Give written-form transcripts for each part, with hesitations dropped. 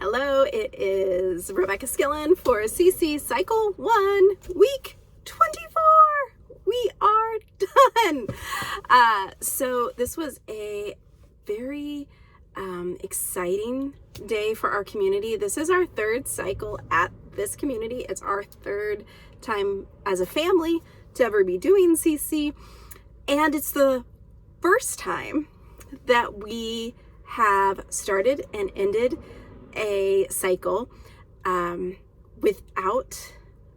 Hello, it is Rebecca Skillen for CC Cycle 1, Week 24. We are done. So this was a very exciting day for our community. This is our third cycle at this community. It's our third time as a family to ever be doing CC. And it's the first time that we have started and ended a cycle without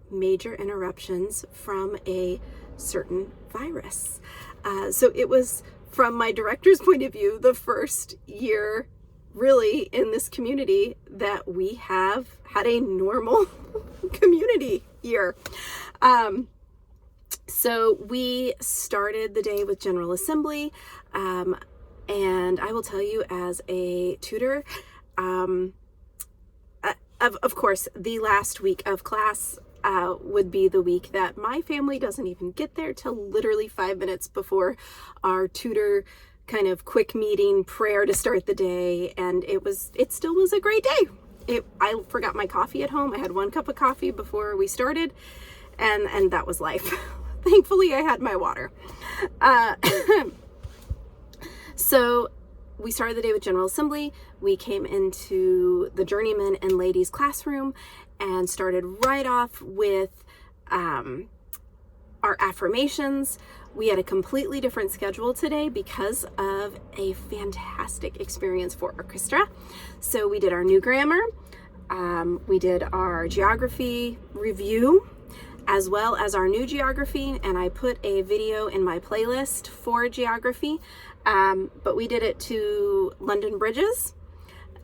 major interruptions from a certain virus. So it was, from my director's point of view, the first year really in this community that we have had a normal community year. So we started the day with General Assembly, and I will tell you, as a tutor, of course, the last week of class would be the week that my family doesn't even get there till literally 5 minutes before our tutor kind of quick meeting prayer to start the day. And it still was a great day. I forgot my coffee at home. I had 1 cup of coffee before we started, and that was life. Thankfully, I had my water. So we started the day with General Assembly. We came into the Journeyman and Ladies classroom and started right off with our affirmations. We had a completely different schedule today because of a fantastic experience for orchestra. So we did our new grammar, we did our geography review, as well as our new geography, and I put a video in my playlist for geography, but we did it to London Bridges,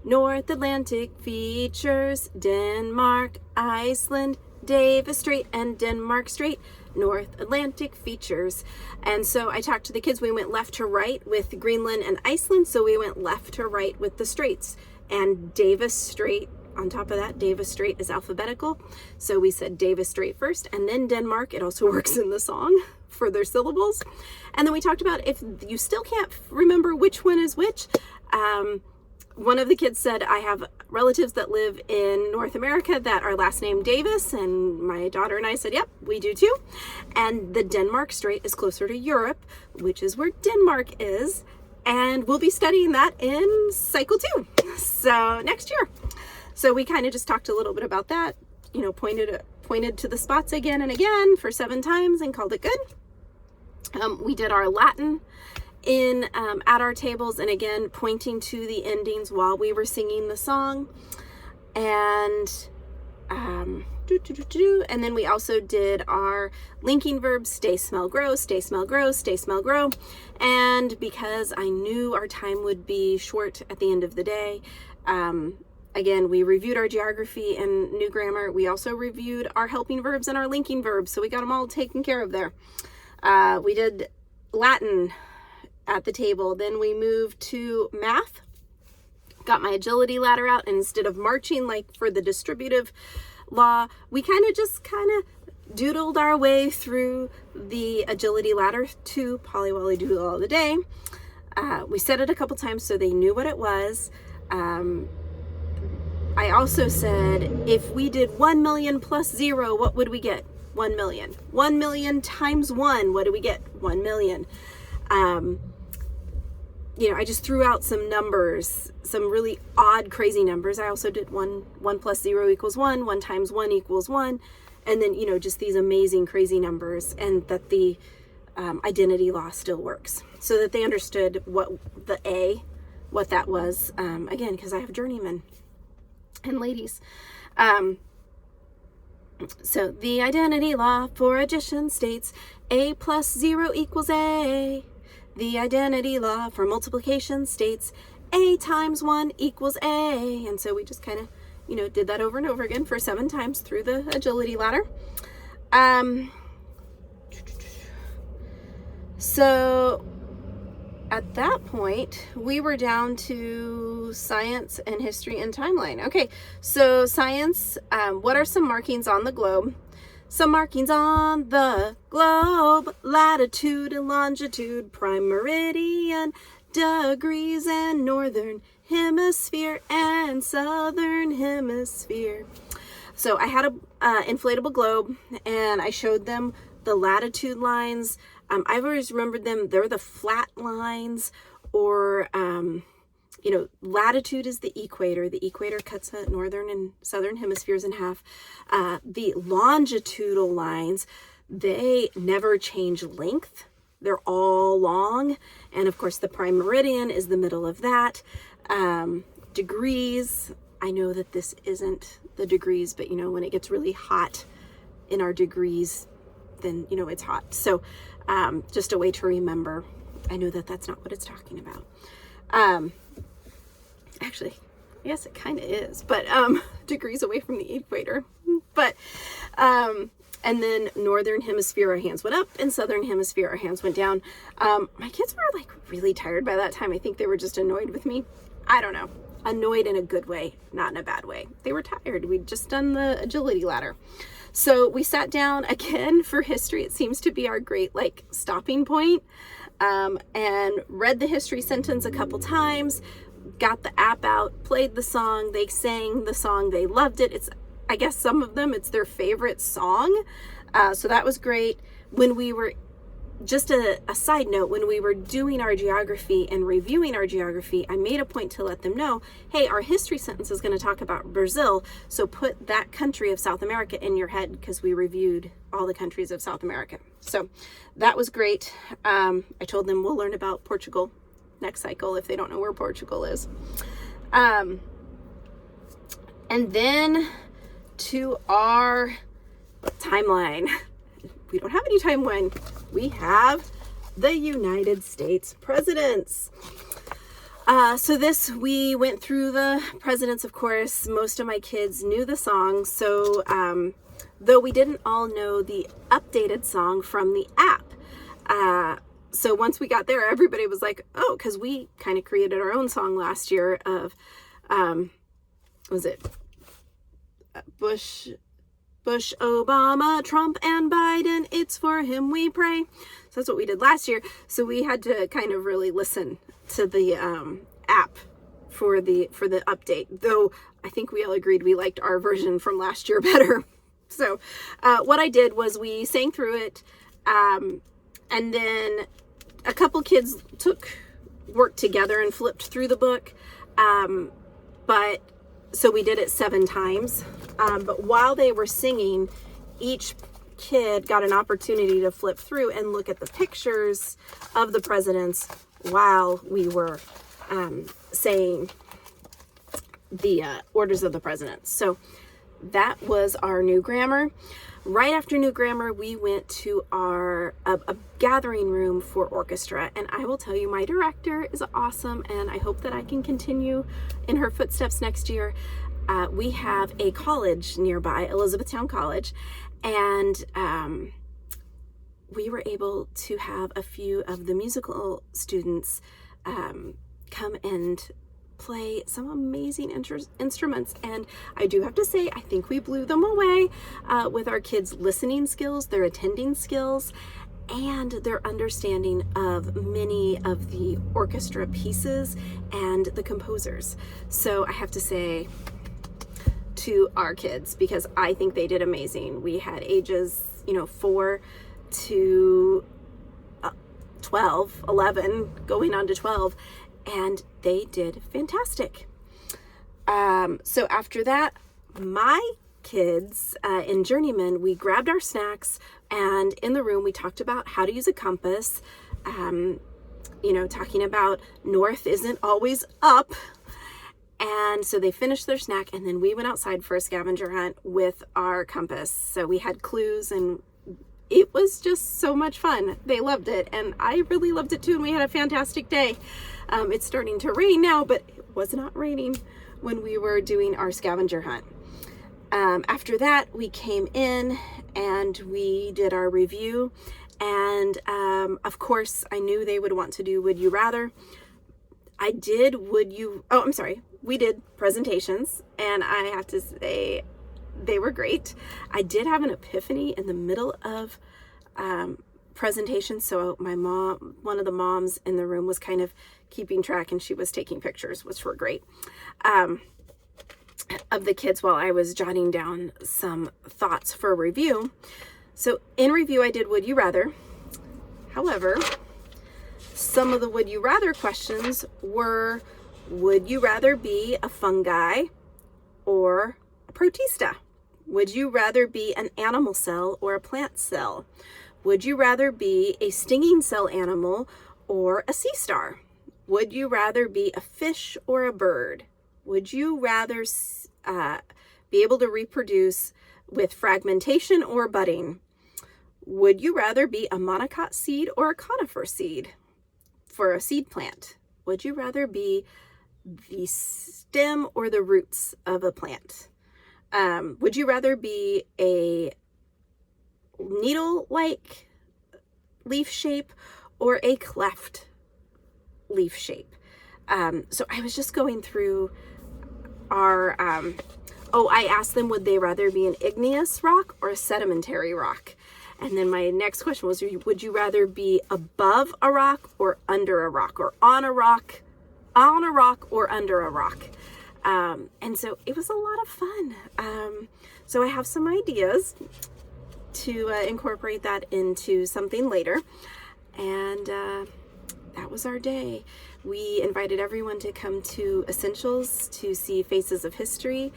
North Atlantic features, Denmark, Iceland, Davis Strait, and Denmark Strait, North Atlantic features. And so I talked to the kids. We went left to right with Greenland and Iceland, so we went left to right with the straits. And Davis Strait, on top of that, Davis Strait is alphabetical, so we said Davis Strait first, and then Denmark. It also works in the song for their syllables. And then we talked about, if you still can't remember which one is which, one of the kids said, I have relatives that live in North America that are last name Davis, and my daughter and I said, yep, we do too. And the Denmark Strait is closer to Europe, which is where Denmark is, and we'll be studying that in Cycle 2, so next year. So we kind of just talked a little bit about that, pointed to the spots again and again for 7 times and called it good. We did our Latin at our tables, and again pointing to the endings while we were singing the song. And and then we also did our linking verbs: stay, smell, grow, stay, smell, grow, stay, smell, grow. And because I knew our time would be short at the end of the day, again, we reviewed our geography and new grammar. We also reviewed our helping verbs and our linking verbs, so we got them all taken care of there. We did Latin at the table. Then we moved to math. Got my agility ladder out, and instead of marching like for the distributive law, we kind of doodled our way through the agility ladder to Polly Wolly Doodle All the Day. We said it a couple times so they knew what it was. I also said, if we did 1 million plus 0, what would we get? 1 million. 1 million times 1, what do we get? 1 million. I just threw out some numbers, some really odd, crazy numbers. I also did 1 plus 0 equals 1, 1 times 1 equals 1, and then, just these amazing, crazy numbers, and that the identity law still works, so that they understood what that was, again, because I have journeymen and ladies. So the identity law for addition states A plus 0 equals A. The identity law for multiplication states A times 1 equals A. And so we just kind of, did that over and over again for 7 times through the agility ladder. So at that point, we were down to science and history and timeline. Okay, so science, what are some markings on the globe? Some markings on the globe: latitude and longitude, prime meridian, degrees, and northern hemisphere and southern hemisphere. So I had a inflatable globe, and I showed them the latitude lines. I've always remembered them. They're the flat lines, or latitude is the equator. The equator cuts the northern and southern hemispheres in half. The longitudinal lines, they never change length. They're all long. And of course, the prime meridian is the middle of that. Degrees, I know that this isn't the degrees, but when it gets really hot in our degrees, then it's hot. So just a way to remember. I know that that's not what it's talking about. Actually, I guess it kind of is, but degrees away from the equator. But and then northern hemisphere, our hands went up, and southern hemisphere, our hands went down. My kids were like really tired by that time. I think they were just annoyed with me. I don't know. Annoyed in a good way, not in a bad way. They were tired. We'd just done the agility ladder. So we sat down again for history. It seems to be our great stopping point. And read the history sentence a couple times, got the app out, played the song. They sang the song. They loved it. I guess some of them, it's their favorite song. So that was great. When we were, just a side note, when we were doing our geography and reviewing our geography, I made a point to let them know, hey, our history sentence is going to talk about Brazil. So put that country of South America in your head, because we reviewed all the countries of South America. So that was great. I told them we'll learn about Portugal next cycle if they don't know where Portugal is. And then to our timeline. We don't have any timeline. We have the United States presidents. So we went through the presidents, of course. Most of my kids knew the song. So though we didn't all know the updated song from the app. So once we got there, everybody was like, oh, because we kind of created our own song last year of, was it Bush, Obama, Trump, and Biden, it's for him we pray. So that's what we did last year. So we had to kind of really listen to the app for the update. Though I think we all agreed we liked our version from last year better. So what I did was we sang through it, and then a couple kids worked together and flipped through the book. So we did it 7 times. But while they were singing, each kid got an opportunity to flip through and look at the pictures of the presidents while we were saying the orders of the presidents. So that was our new grammar. Right after new grammar, we went to a gathering room for orchestra. And I will tell you, my director is awesome, and I hope that I can continue in her footsteps next year. We have a college nearby, Elizabethtown College, and we were able to have a few of the musical students come and play some amazing instruments. And I do have to say, I think we blew them away with our kids' listening skills, their attending skills, and their understanding of many of the orchestra pieces and the composers. So I have to say, to our kids, because I think they did amazing. We had ages, 4 to 12, 11, going on to 12, and they did fantastic. So after that, my kids in Journeyman, we grabbed our snacks, and in the room we talked about how to use a compass, talking about north isn't always up. And so they finished their snack, and then we went outside for a scavenger hunt with our compass. So we had clues, and it was just so much fun. They loved it, and I really loved it too, and we had a fantastic day. It's starting to rain now, but it was not raining when we were doing our scavenger hunt. After that, we came in and we did our review, and of course, I knew they would want to do Would You Rather. We did presentations, and I have to say they were great. I did have an epiphany in the middle of presentation. So my mom, one of the moms in the room, was kind of keeping track, and she was taking pictures, which were great, of the kids while I was jotting down some thoughts for review. So in review, I did Would You Rather. However, some of the Would You Rather questions were, would you rather be a fungi or a protista? Would you rather be an animal cell or a plant cell? Would you rather be a stinging cell animal or a sea star? Would you rather be a fish or a bird? Would you rather be able to reproduce with fragmentation or budding? Would you rather be a monocot seed or a conifer seed for a seed plant? Would you rather be the stem or the roots of a plant? Would you rather be a needle-like leaf shape or a cleft leaf shape? So I was just going through our, I asked them, would they rather be an igneous rock or a sedimentary rock? And then my next question was, would you rather be above a rock or under a rock, or on a rock or under a rock? And so it was a lot of fun. So I have some ideas to incorporate that into something later. And that was our day. We invited everyone to come to Essentials to see Faces of History,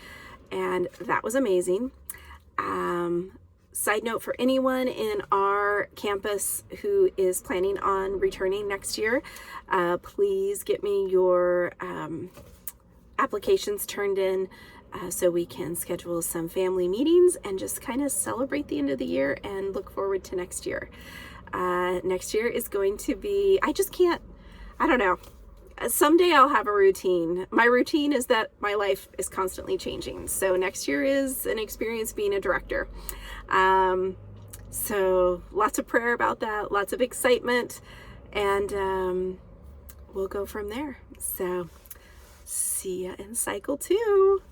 and that was amazing. Side note, for anyone in our campus who is planning on returning next year, please get me your applications turned in so we can schedule some family meetings and just kind of celebrate the end of the year and look forward to next year. Next year is going to be, I don't know. Someday I'll have a routine. My routine is that my life is constantly changing. So next year is an experience being a director. So lots of prayer about that, lots of excitement, and we'll go from there. So see ya in cycle 2.